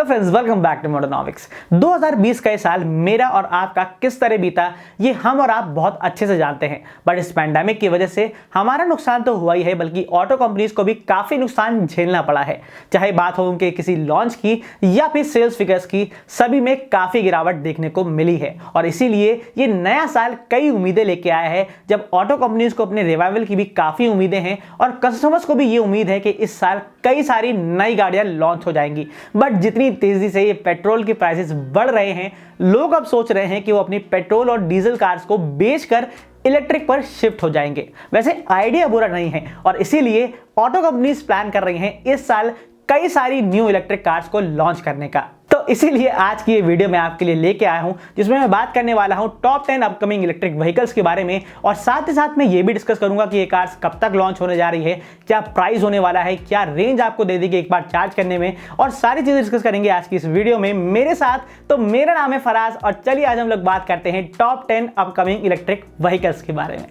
Hello friends, welcome back to Motonomics. 2020 का ये साल मेरा और आपका किस तरह बीता ये हम और आप बहुत अच्छे से जानते हैं। बट इस पैंडेमिक की वजह से हमारा नुकसान तो हुआ ही है, बल्कि ऑटो कंपनीज को भी काफ़ी नुकसान झेलना पड़ा है। चाहे बात हो उनके किसी लॉन्च की या फिर सेल्स फिगर्स की, सभी में काफ़ी गिरावट देखने को मिली है। और इसीलिए ये नया साल कई उम्मीदें लेके आया है, जब ऑटो कंपनीज को अपने रिवाइवल की भी काफ़ी उम्मीदें हैं और कस्टमर्स को भी ये उम्मीद है कि इस साल कई सारी नई गाड़ियां लॉन्च हो जाएंगी। बट जितनी तेजी से ये पेट्रोल के प्राइसेस बढ़ रहे हैं, लोग अब सोच रहे हैं कि वो अपनी पेट्रोल और डीजल कार्स को बेचकर इलेक्ट्रिक पर शिफ्ट हो जाएंगे। वैसे आइडिया बुरा नहीं है और इसीलिए ऑटो कंपनीज प्लान कर रही हैं इस साल कई सारी न्यू इलेक्ट्रिक कार्स को लॉन्च करने का। तो इसीलिए आज की ये वीडियो मैं आपके लिए लेके आया हूं, जिसमें मैं बात करने वाला हूं टॉप 10 अपकमिंग इलेक्ट्रिक व्हीकल्स के बारे में। और साथ ही साथ मैं ये भी डिस्कस करूंगा कि ये कार्स कब तक लॉन्च होने जा रही है, क्या प्राइस होने वाला है, क्या रेंज आपको दे देगी एक बार चार्ज करने में, और सारी चीजें डिस्कस करेंगे आज की इस वीडियो में मेरे साथ। तो मेरा नाम है फराज और चलिए आज हम लोग बात करते हैं टॉप 10 अपकमिंग इलेक्ट्रिक व्हीकल्स के बारे में।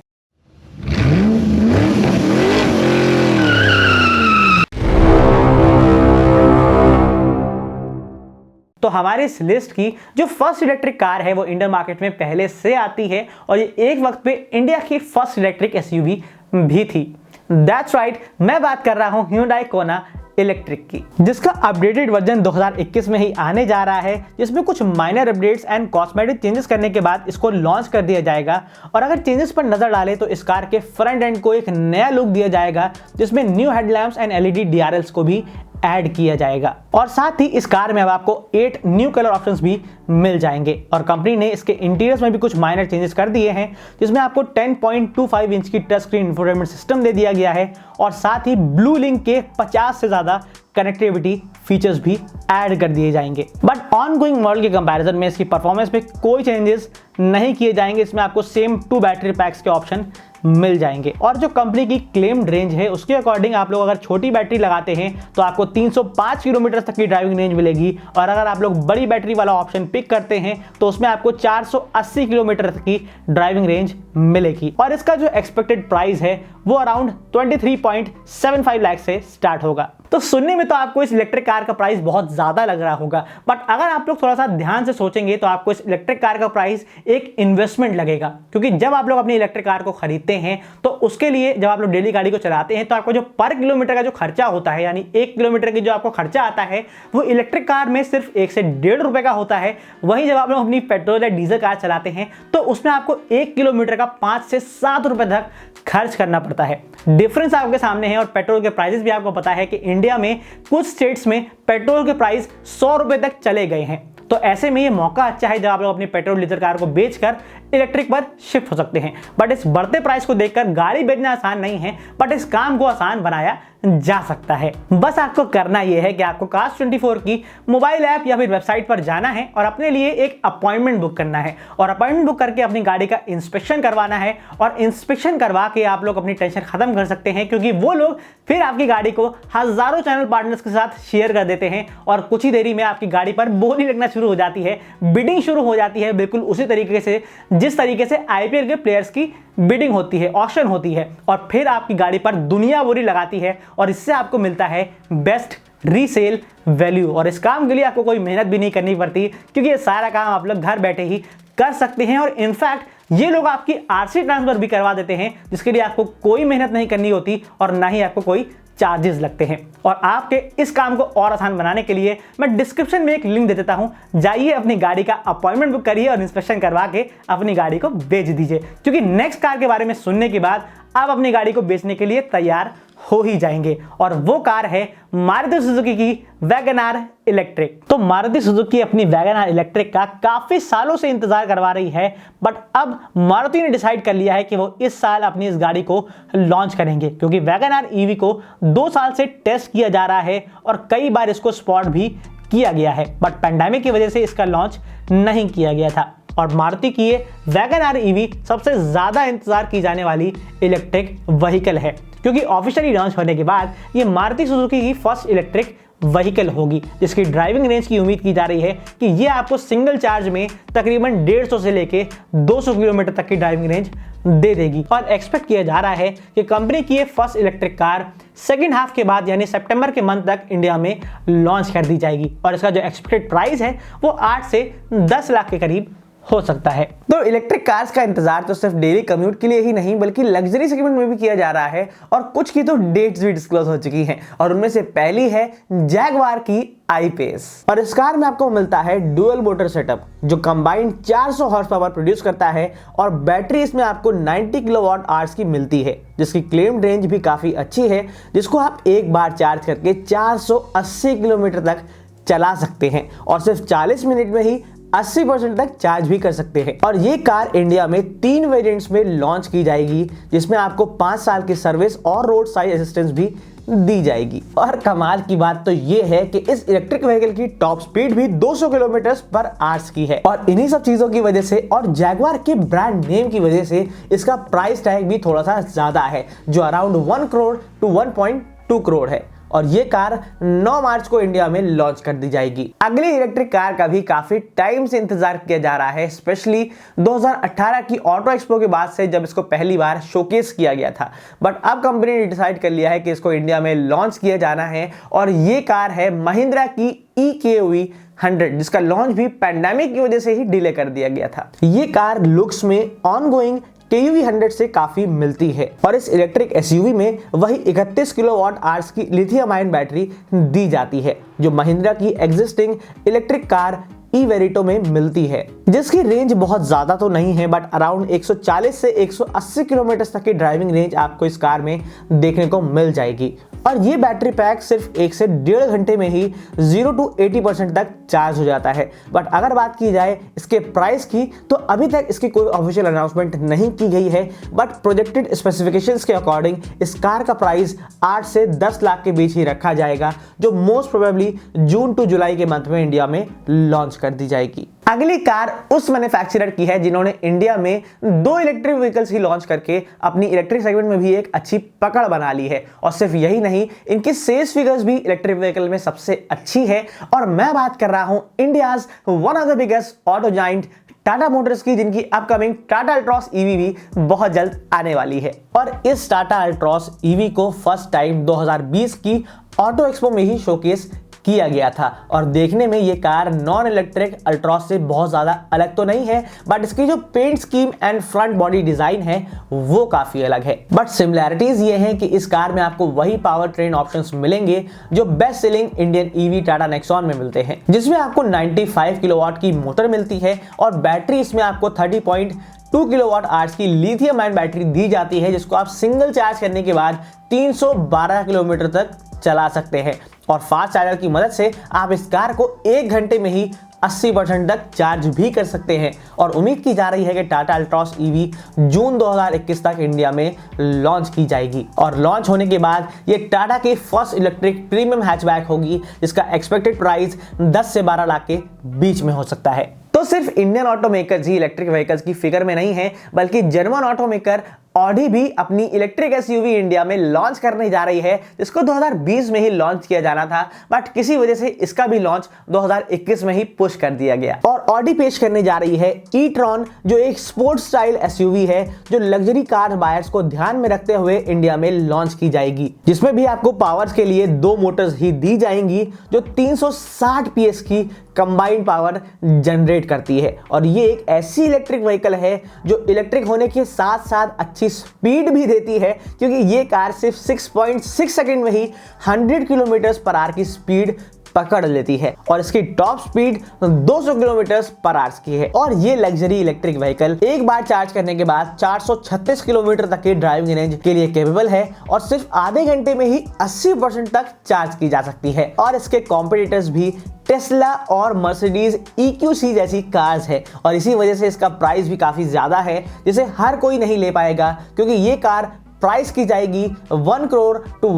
तो हमारे इस लिस्ट की जो फर्स्ट इलेक्ट्रिक कार है वो इंडियन मार्केट में पहले से आती है और ये एक वक्त पे इंडिया की फर्स्ट इलेक्ट्रिक एसयूवी भी थी। दैट्स राइट, मैं बात कर रहा हूं Hyundai Kona इलेक्ट्रिक की, जिसका अपडेटेड वर्जन 2021 में ही आने जा रहा है, जिसमें कुछ minor updates and cosmetic changes करने के बाद इसको लॉन्च कर दिया जाएगा। और अगर चेंजेस पर नजर डालें तो इस कार के फ्रंट एंड को एक नया लुक दिया जाएगा, जिसमें new headlamps and LED DRLs को भी ऐड किया जाएगा। और साथ ही इस कार में अब आपको 8 न्यू कलर ऑप्शंस भी मिल जाएंगे। और कंपनी ने इसके इंटीरियर्स में भी कुछ माइनर चेंजेस कर दिए हैं, जिसमें आपको 10.25 इंच की टच स्क्रीन इंफोटेनमेंट सिस्टम दे दिया गया है और साथ ही ब्लू लिंक के 50 से ज्यादा कनेक्टिविटी फीचर्स भी ऐड कर दिए जाएंगे। बट ऑनगोइंग मॉडल के कंपैरिजन में इसकी परफॉर्मेंस में कोई चेंजेस नहीं किए जाएंगे। इसमें आपको सेम 2 बैटरी पैक्स के ऑप्शन मिल जाएंगे। और जो कंपनी की क्लेम्ड रेंज है उसके अकॉर्डिंग आप लोग अगर छोटी बैटरी लगाते हैं तो आपको 305 किलोमीटर तक की ड्राइविंग रेंज मिलेगी, और अगर आप लोग बड़ी बैटरी वाला ऑप्शन पिक करते हैं तो उसमें आपको 480 किलोमीटर तक की ड्राइविंग रेंज मिलेगी। और इसका जो एक्सपेक्टेड प्राइस है वो अराउंड 23.75 लाख से स्टार्ट होगा। तो सुनने में तो आपको इस इलेक्ट्रिक कार का प्राइस बहुत ज्यादा लग रहा होगा, बट अगर आप लोग थोड़ा सा ध्यान से सोचेंगे तो आपको इस इलेक्ट्रिक कार का प्राइस एक इन्वेस्टमेंट लगेगा। क्योंकि जब आप लोग अपनी इलेक्ट्रिक कार को खरीदते हैं तो उसके लिए जब आप लोग डेली गाड़ी को चलाते हैं तो आपको जो पर किलोमीटर का जो खर्चा होता है, यानी 1 किलोमीटर की जो आपको खर्चा आता है, वो इलेक्ट्रिक कार में सिर्फ 1 से 1.5 रुपए का होता है। वहीं जब आप लोग अपनी पेट्रोल या डीजल कार चलाते हैं तो उसमें आपको 1 किलोमीटर का 5 से 7 रुपए तक खर्च करना पड़ता है। डिफरेंस आपके सामने है। और पेट्रोल के प्राइसेस भी आपको पता है कि इंडिया में कुछ स्टेट्स में पेट्रोल के प्राइस 100 रुपए तक चले गए हैं। तो ऐसे में ये मौका अच्छा है जब आप लोग अपनी पेट्रोल डीजल कार को बेचकर इलेक्ट्रिक पर शिफ्ट हो सकते हैं। बट इस बढ़ते प्राइस को देखकर गाड़ी बेचना आसान नहीं है, बट इस काम को आसान बनाया जा सकता है। बस आपको करना यह है कि आपको Cars24 की मोबाइल ऐप या फिर वेबसाइट पर जाना है और अपने लिए एक अपॉइंटमेंट बुक करना है। और अपॉइंटमेंट बुक करके अपनी गाड़ी का इंस्पेक्शन करवाना है। और इंस्पेक्शन करवा के आप लोग अपनी टेंशन खत्म कर सकते हैं, क्योंकि वो लोग फिर आपकी गाड़ी को हजारों चैनल पार्टनर्स के साथ शेयर कर देते हैं और कुछ ही देरी में आपकी गाड़ी पर बोली लगना शुरू हो जाती है, बिडिंग शुरू हो जाती है, बिल्कुल उसी तरीके से जिस तरीके से आईपीएल के प्लेयर्स की बिडिंग होती है, ऑक्शन होती है। और फिर आपकी गाड़ी पर दुनिया बोली लगाती है और इससे आपको मिलता है बेस्ट रीसेल वैल्यू। और इस काम के लिए आपको कोई मेहनत भी नहीं करनी पड़ती, क्योंकि ये सारा काम आप लोग घर बैठे ही कर सकते हैं। और इनफैक्ट ये लोग आपकी आरसी ट्रांसफर भी करवा देते हैं, जिसके लिए आपको कोई मेहनत नहीं करनी होती और ना ही आपको कोई चार्जेस लगते हैं। और आपके इस काम को और आसान बनाने के लिए मैं डिस्क्रिप्शन में एक लिंक दे देता हूं, जाइए अपनी गाड़ी का अपॉइंटमेंट बुक करिए और इंस्पेक्शन करवा के अपनी गाड़ी को बेच दीजिए। क्योंकि नेक्स्ट कार के बारे में सुनने के बाद आप अपनी गाड़ी को बेचने के लिए तैयार हो ही जाएंगे। और वो कार है मारुति सुजुकी की वैगन-आर इलेक्ट्रिक। तो मारुति सुजुकी अपनी वैगन-आर इलेक्ट्रिक का काफी सालों से इंतजार करवा रही है, बट अब मारुति ने डिसाइड कर लिया है कि वो इस साल अपनी इस गाड़ी को लॉन्च करेंगे। क्योंकि वैगन-आर ईवी को 2 साल से टेस्ट किया जा रहा है और कई बार इसको स्पॉट भी किया गया है, बट पैंडेमिक की वजह से इसका लॉन्च नहीं किया गया था। और मारुति की ये वैगन-आर ईवी सबसे ज्यादा इंतजार की जाने वाली इलेक्ट्रिक व्हीकल है, क्योंकि ऑफिशियली लॉन्च होने के बाद ये मारुति सुजुकी की फर्स्ट इलेक्ट्रिक व्हीकल होगी, जिसकी ड्राइविंग रेंज की उम्मीद की जा रही है कि ये आपको सिंगल चार्ज में तकरीबन 150 से लेके 200 किलोमीटर तक की ड्राइविंग रेंज दे देगी। और एक्सपेक्ट किया जा रहा है कि कंपनी की ये first electric car second half के बाद यानी सितंबर के मंथ तक इंडिया में लॉन्च कर दी जाएगी और इसका जो एक्सपेक्टेड प्राइस है वो 8 से 10 लाख के करीब हो सकता है। तो इलेक्ट्रिक कार्स का इंतजार तो सिर्फ डेली कम्यूट के लिए ही नहीं बल्कि लग्जरी सेगमेंट में भी किया जा रहा है और कुछ की तो डेट्स भी डिस्क्लोज हो चुकी हैं और उनमें से पहली है जैगवार की I-Pace। और इस कार में आपको मिलता है डुअल मोटर सेटअप जो कंबाइंड 400 हॉर्स पावर प्रोड्यूस करता है और बैटरी इसमें आपको 90 किलोवाट आवर्स की मिलती है, जिसकी क्लेम्ड रेंज भी काफी अच्छी है, जिसको आप एक बार चार्ज करके 480 किलोमीटर तक चला सकते हैं और सिर्फ 40 मिनट में ही 80% तक चार्ज भी कर सकते हैं। और ये कार इंडिया में 3 वेरिएंट्स में लॉन्च की जाएगी, जिसमें आपको 5 साल की सर्विस और रोड साइड असिस्टेंस भी दी जाएगी। और कमाल की बात तो ये है कि इस इलेक्ट्रिक व्हीकल की टॉप स्पीड भी 200 किलोमीटर पर आवर्स की है। और इन्हीं सब चीजों की वजह से और जैगवार के ब्रांड नेम की वजह से इसका प्राइस टैग भी थोड़ा सा ज्यादा है, जो अराउंड 1 करोड़ टू 1.2 करोड़ है। और ये कार 9 मार्च को इंडिया में लॉन्च कर दी जाएगी। अगली इलेक्ट्रिक कार का भी काफी टाइम से इंतजार किया जा रहा है, स्पेशली 2018 की ऑटो एक्सपो के बाद से जब इसको पहली बार शोकेस किया गया था। बट अब कंपनी ने डिसाइड कर लिया है कि इसको इंडिया में लॉन्च किया जाना है और ये कार है महिंद्रा की EKV 100, जिसका लॉन्च भी पैंडेमिक की वजह से ही डिले कर दिया गया था। ये कार लुक्स में ऑनगोइंग KUV 100 से काफी मिलती है और इस इलेक्ट्रिक SUV में वही 31 किलोवाट आवर्स की लिथियम आयन बैटरी दी जाती है, जो महिंद्रा की एग्जिस्टिंग इलेक्ट्रिक कार ई-वेरिटो में मिलती है, जिसकी रेंज बहुत ज्यादा तो नहीं है बट अराउंड 140 से 180 किलोमीटर तक की ड्राइविंग रेंज आपको इस कार में देखने को मिल जाएगी। और ये बैटरी पैक सिर्फ 1 से 1.5 घंटे में ही 0 to 80% तक चार्ज हो जाता है। बट अगर बात की जाए इसके प्राइस की तो अभी तक इसकी कोई ऑफिशियल अनाउंसमेंट नहीं की गई है, बट प्रोजेक्टेड स्पेसिफिकेशंस के अकॉर्डिंग इस कार का प्राइस 8 से 10 लाख के बीच ही रखा जाएगा, जो मोस्ट प्रोबेबली जून टू जुलाई के मंथ में इंडिया में लॉन्च कर दी जाएगी। अगली कार उस मैन्युफैक्चरर की है जिन्होंने इंडिया में 2 इलेक्ट्रिक व्हीकल्स ही लॉन्च करके अपनी इलेक्ट्रिक सेगमेंट में भी एक अच्छी पकड़ बना ली है। और सिर्फ यही नहीं, इनकी सेल्स फिगर्स भी इलेक्ट्रिक व्हीकल में सबसे अच्छी है। और मैं बात कर रहा हूं India's one of the biggest auto giant Tata Motors की, जिनकी अपकमिंग टाटा अल्ट्रॉस EV भी बहुत जल्द आने वाली है। और इस टाटा अल्ट्रॉस EV को फर्स्ट टाइम 2020 की ऑटो एक्सपो में ही शोकेस किया गया था और देखने में ये कार नॉन इलेक्ट्रिक अल्ट्रॉस से बहुत ज़्यादा अलग तो नहीं है, बट इसकी जो paint scheme and front body design है वो काफ़ी अलग है। बट सिमिलैरिटीज़ ये हैं कि इस कार में आपको वही पावर ट्रेन ऑप्शंस मिलेंगे जो best selling Indian EV Tata Nexon में मिलते हैं, जिसमें आपको 95 किलोवाट की मोटर मिलती है और बैटरी इसमें आपको 30.2 किलोवाट आवर्स की लिथियम आयन बैटरी दी जाती है, जिसको आप सिंगल चार्ज करने के बाद 312 किलोमीटर तक चला सकते हैं। और फास्ट चार्जर की मदद से आप इस कार को 1 घंटे में ही 80% तक चार्ज भी कर सकते हैं। और उम्मीद की जा रही है कि टाटा अल्ट्रॉस EV जून 2021 तक इंडिया में लॉन्च की जाएगी और लॉन्च होने के बाद ये टाटा की फर्स्ट इलेक्ट्रिक प्रीमियम हैचबैक होगी, जिसका एक्सपेक्टेड प्राइस 10 से 12 लाख के बीच में हो सकता है। तो सिर्फ इंडियन ऑटोमेकर्स ही इलेक्ट्रिक व्हीकल्स की फिगर में नहीं है, बल्कि जर्मन ऑटोमेकर ऑडी भी अपनी इलेक्ट्रिक SUV इंडिया में लॉन्च करने जा रही है, जिसको 2020 में ही लॉन्च किया जाना था, बट किसी वजह से इसका भी लॉन्च 2021 में ही पुश कर दिया गया। और ऑडी पेश करने जा रही है ई-ट्रॉन, जो एक स्पोर्ट्स स्टाइल SUV है, जो लग्जरी कार बायर्स को ध्यान में रखते हुए इंडिया में लॉन्च की जाएगी, जिसमें भी आपको पावर्स के लिए 2 मोटर्स ही दी जाएंगी जो 360 PS की कंबाइंड पावर जनरेट करती है। और ये एक ऐसी इलेक्ट्रिक व्हीकल है जो इलेक्ट्रिक होने के साथ साथ अच्छी स्पीड भी देती है, क्योंकि ये कार सिर्फ 6.6 सेकंड में ही 100 किलोमीटर पर आवर की स्पीड पकड़ लेती है और इसकी top speed 200 kilometre per hour की है। और ये लग्जरी इलेक्ट्रिक व्हीकल एक बार चार्ज करने के बाद 436 किलोमीटर तक की ड्राइविंग रेंज के लिए कैपेबल है और सिर्फ आधे घंटे में ही 80% तक चार्ज की जा सकती है। और इसके कॉम्पिटिटर्स भी टेस्ला और मर्सिडीज EQC जैसी कार्स है और इसी वजह से इसका प्राइस भी काफी ज्यादा है, जिसे हर कोई नहीं ले पाएगा, क्योंकि ये कार प्राइस की जाएगी 1 करोड़ टू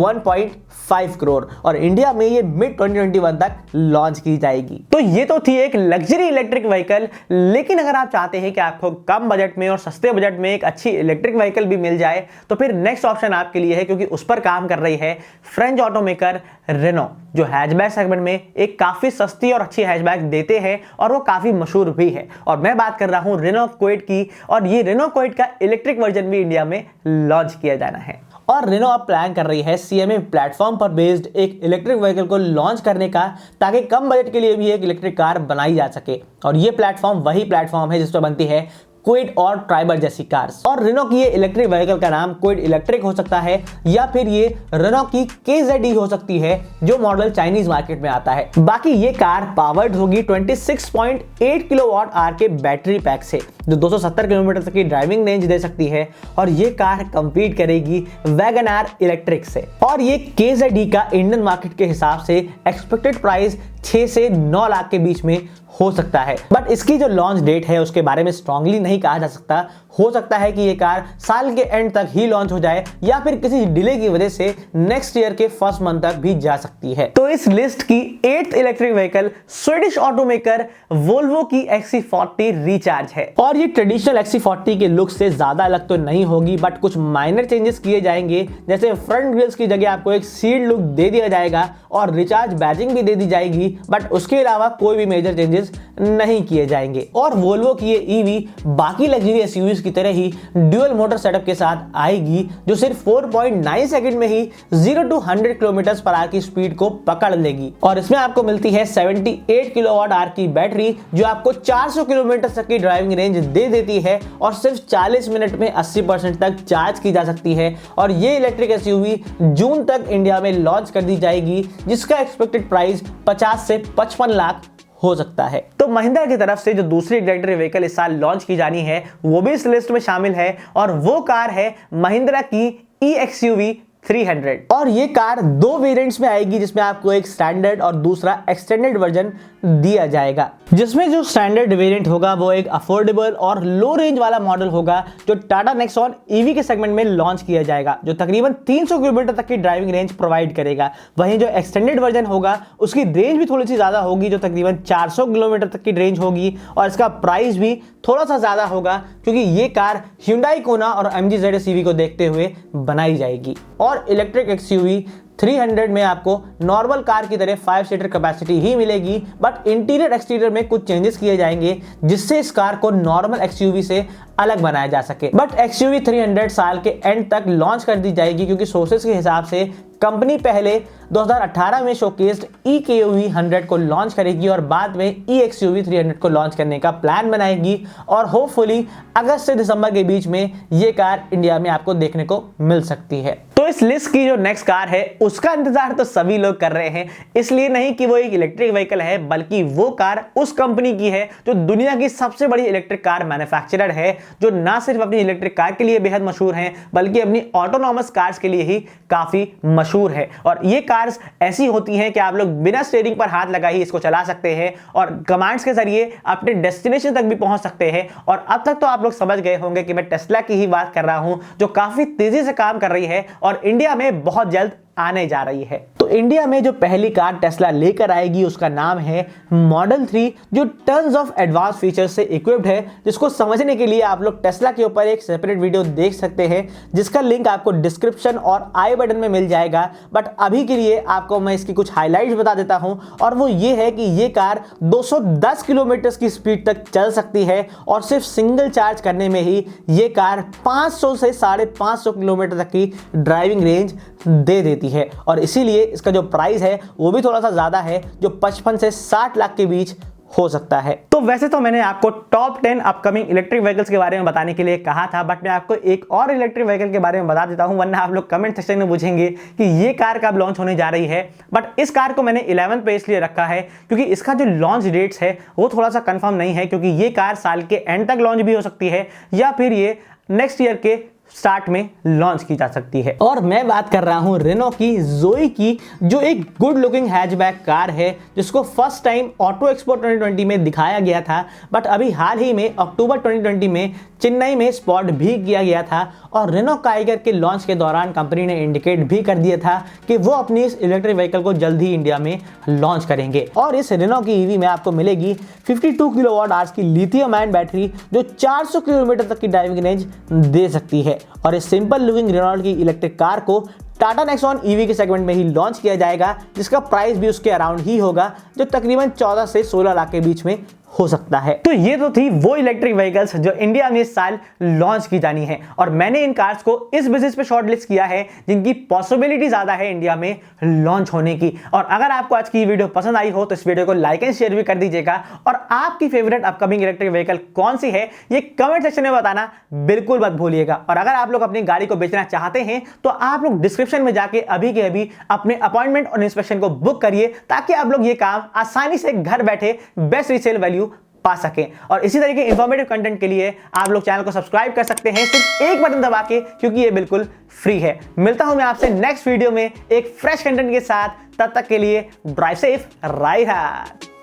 5 करोड़ और इंडिया में ये मिड 2021 तक लॉन्च की जाएगी। तो ये तो थी एक लग्जरी इलेक्ट्रिक व्हीकल, लेकिन अगर आप चाहते हैं कि आपको कम बजट में और सस्ते बजट में एक अच्छी इलेक्ट्रिक व्हीकल भी मिल जाए तो फिर नेक्स्ट ऑप्शन आपके लिए है, क्योंकि उस पर काम कर रही है फ्रेंच ऑटोमेकर रेनो, जो हैचबैक सेगमेंट में एक काफी सस्ती और अच्छी हैचबैक देते हैं और वो काफी मशहूर भी है। और मैं बात कर रहा हूं रेनो क्विड की, और ये रेनो क्विड का इलेक्ट्रिक वर्जन भी इंडिया में लॉन्च किया जाना है। और रेनो अब प्लान कर रही है CMA प्लेटफॉर्म पर बेस्ड एक इलेक्ट्रिक व्हीकल को लॉन्च करने का, ताकि कम बजट के लिए भी एक इलेक्ट्रिक कार बनाई जा सके। और ये प्लेटफॉर्म वही प्लेटफॉर्म है जिस पर बनती है क्विड और ट्राइबर जैसी कार्स। और रेनो की ये इलेक्ट्रिक व्हीकल का नाम क्विड इलेक्ट्रिक हो सकता है, या फिर ये रेनो की KZE हो सकती है, जो मॉडल चाइनीज मार्केट में आता है। बाकी ये कार पावर्ड होगी 26.8 किलोवाट आवर के बैटरी पैक से, जो 270 किलोमीटर तक की ड्राइविंग रेंज दे सकती है। और ये कार कंपीट करेगी वैगन आर इलेक्ट्रिक से। और ये KZE का इंडियन मार्केट के हिसाब से एक्सपेक्टेड प्राइस 6 से 9 लाख के बीच में हो सकता है। बट इसकी जो लॉन्च डेट है उसके बारे में स्ट्रांगली नहीं कहा जा सकता। हो सकता है कि ये कार साल के एंड तक ही लॉन्च हो जाए, या फिर किसी डिले की वजह से नेक्स्ट ईयर के फर्स्ट मंथ तक भी जा सकती है। तो इस लिस्ट की 8th electric vehicle Swedish automaker Volvo की XC40 रिचार्ज है। और ये ट्रेडिशनल XC40 के लुक से ज्यादा अलग तो नहीं होगी, बट कुछ माइनर चेंजेस किए जाएंगे। जैसे फ्रंट ग्रिल्स की जगह आपको एक सीड लुक दे दिया जाएगा और रिचार्ज बैजिंग भी दे दी जाएगी, बट उसके अलावा कोई भी मेजर चेंजेस नहीं किए जाएंगे। और वोल्वो की ये ईवी बाकी लग्जरी एसयूवीज की तरह ही ड्यूअल मोटर सेटअप के साथ आएगी, जो सिर्फ 4.9 सेकंड में ही 0 to 100 किलोमीटर पर आवर की स्पीड को पकड़ लेगी। और इसमें आपको मिलती है 78 किलोवाट आवर की बैटरी, जो आपको 400 किलोमीटर तक की ड्राइविंग रेंज दे देती है और सिर्फ 40 मिनट में 80% तक चार्ज की जा सकती है। और ये इलेक्ट्रिक एसयूवी जून तक इंडिया में लॉन्च कर दी जाएगी, जिसका एक्सपेक्टेड प्राइस 50 से 55 लाख हो सकता है। तो महिंद्रा की तरफ से जो दूसरी इलेक्ट्रिक व्हीकल इस साल लॉन्च की जानी है वो भी इस लिस्ट में शामिल है, और वो कार है महिंद्रा की eXUV 300। और ये कार 2 वेरिएंट्स में आएगी, जिसमें आपको एक स्टैंडर्ड और दूसरा एक्सटेंडेड वर्जन दिया जाएगा। जिसमें जो स्टैंडर्ड वेरिएंट होगा वो एक अफोर्डेबल और लो रेंज वाला मॉडल होगा, जो टाटा नेक्सॉन ईवी के सेगमेंट में लॉन्च किया जाएगा, जो तकरीबन 300 किलोमीटर तक की ड्राइविंग रेंज प्रोवाइड करेगा। वहीं जो एक्सटेंडेड वर्जन होगा उसकी रेंज भी थोड़ी सी ज्यादा होगी, जो तकरीबन 400 किलोमीटर तक की रेंज होगी, और इसका प्राइस भी थोड़ा सा ज्यादा होगा, क्योंकि ये कार Hyundai Kona और MG ZS EV को देखते हुए बनाई जाएगी। और इलेक्ट्रिक XUV 300 में आपको नॉर्मल कार की तरह 5 सीटर कैपेसिटी ही मिलेगी, बट इंटीरियर एक्सटीरियर में कुछ चेंजेस किए जाएंगे, जिससे इस कार को नॉर्मल XUV से अलग बनाया जा सके। बट XUV 300 साल के एंड तक लॉन्च कर दी जाएगी, क्योंकि सोर्सेस के हिसाब से कंपनी पहले 2018 में शोकेस्ड eKUV 100 को लॉन्च करेगी और बाद में eXUV 300 को लॉन्च करने का प्लान बनाएगी, और होपफुली अगस्त से दिसंबर के बीच में ये कार इंडिया में आपको देखने को मिल सकती है। तो इस लिस्ट की जो नेक्स्ट कार है उसका इंतजार तो सभी लोग कर रहे हैं, इसलिए नहीं कि वो एक इलेक्ट्रिक व्हीकल है, बल्कि वो कार उस कंपनी की है जो दुनिया की सबसे बड़ी इलेक्ट्रिक कार मैन्युफैक्चरर है, जो ना सिर्फ अपनी इलेक्ट्रिक कार के लिए बेहद मशहूर है, बल्कि अपनी ऑटोनॉमस कार्स के लिए ही काफी मशहूर है। और ये कार्स ऐसी होती हैं कि आप लोग बिना स्टीयरिंग पर हाथ लगाए ही इसको चला सकते हैं और कमांड्स के जरिए अपने डेस्टिनेशन तक भी पहुंच सकते हैं। और अब तक तो आप लोग समझ गए होंगे कि मैं टेस्ला की ही बात कर रहा हूं, जो काफी तेजी से काम कर रही है और इंडिया में बहुत जल्द आने जा रही है। तो इंडिया में जो पहली कार टेस्ला लेकर आएगी उसका नाम है मॉडल 3, जो टन्स ऑफ एडवांस फीचर्स से इक्विप्ड है, जिसको समझने के लिए आप लोग टेस्ला के ऊपर एक सेपरेट वीडियो देख सकते हैं, जिसका लिंक आपको डिस्क्रिप्शन और आई बटन में मिल जाएगा। बट अभी के लिए आपको मैं इसकी कुछ हाईलाइट्स बता देता हूं, और वो ये है कि ये कार 210 किलोमीटर की स्पीड तक चल सकती है, और सिर्फ सिंगल चार्ज करने में ही ये कार 500 से 550 किलोमीटर तक की ड्राइविंग रेंज दे देती है। और इसीलिए इसका जो प्राइस है वो भी थोड़ा सा ज्यादा है, जो 55 से 60 लाख के बीच हो सकता है। तो वैसे तो मैंने आपको टॉप 10 अपकमिंग इलेक्ट्रिक व्हीकल्स के बारे में बताने के लिए कहा था, बट मैं आपको एक और इलेक्ट्रिक व्हीकल के बारे में बता देता हूं, वरना आप लोग कमेंट सेक्शन में पूछेंगे कि ये कार कब लॉन्च होने जा रही है। बट इस कार को मैंने 11th पे इसलिए रखा है क्योंकि इसका जो लॉन्च डेट्स है वो थोड़ा सा कंफर्म नहीं है, क्योंकि ये कार साल के एंड तक लॉन्च भी हो सकती है, या फिर ये नेक्स्ट ईयर के स्टार्ट में लॉन्च की जा सकती है। और मैं बात कर रहा हूं रेनो की जोई की, जो एक गुड लुकिंग हैचबैक कार है, जिसको फर्स्ट टाइम ऑटो एक्सपो 2020 में दिखाया गया था, बट अभी हाल ही में अक्टूबर 2020 में चेन्नई में स्पॉट भी किया गया था और रेनो काइगर के लॉन्च के दौरान कंपनी ने इंडिकेट भी कर दिया था कि वो अपनी इस इलेक्ट्रिक व्हीकल को जल्द ही इंडिया में लॉन्च करेंगे। और इस रेनो की ईवी में आपको मिलेगी 52 किलोवाट आवर्स की लिथियम आयन बैटरी जो 400 किलोमीटर तक की ड्राइविंग रेंज दे सकती है। और इस सिंपल लुकिंग रेनॉल्ट की इलेक्ट्रिक कार को टाटा नेक्सॉन ईवी के सेगमेंट में ही लॉन्च किया जाएगा, जिसका प्राइस भी उसके अराउंड ही होगा जो तकरीबन 14 से 16 लाख के बीच में हो सकता है। तो ये तो थी वो इलेक्ट्रिक व्हीकल्स जो इंडिया में इस साल लॉन्च की जानी है और मैंने इन कार्स को इस बेसिस पे शॉर्टलिस्ट किया है जिनकी पॉसिबिलिटी ज्यादा है इंडिया में लॉन्च होने की। और अगर आपको आज की वीडियो पसंद आई हो तो इस वीडियो को लाइक एंड शेयर भी कर दीजिएगा और आपकी फेवरेट अपकमिंग इलेक्ट्रिक व्हीकल कौन सी है ये कमेंट सेक्शन में बताना बिल्कुल मत भूलिएगा। और अगर आप लोग अपनी गाड़ी को बेचना चाहते हैं तो आप लोग डिस्क्रिप्शन में जाके अभी के अभी अपने अपॉइंटमेंट और इंस्पेक्शन को बुक करिए ताकि आप लोग ये काम आसानी से घर बैठे बेस्ट रीसेल वैल्यू पा सकें। और इसी तरह के इंफॉर्मेटिव कंटेंट के लिए आप लोग चैनल को सब्सक्राइब कर सकते हैं सिर्फ एक बटन दबा के, क्योंकि ये बिल्कुल फ्री है। मिलता हूं मैं आपसे नेक्स्ट वीडियो में एक फ्रेश कंटेंट के साथ, तब तक के लिए ड्राइव सेफ, राइड हार्ड।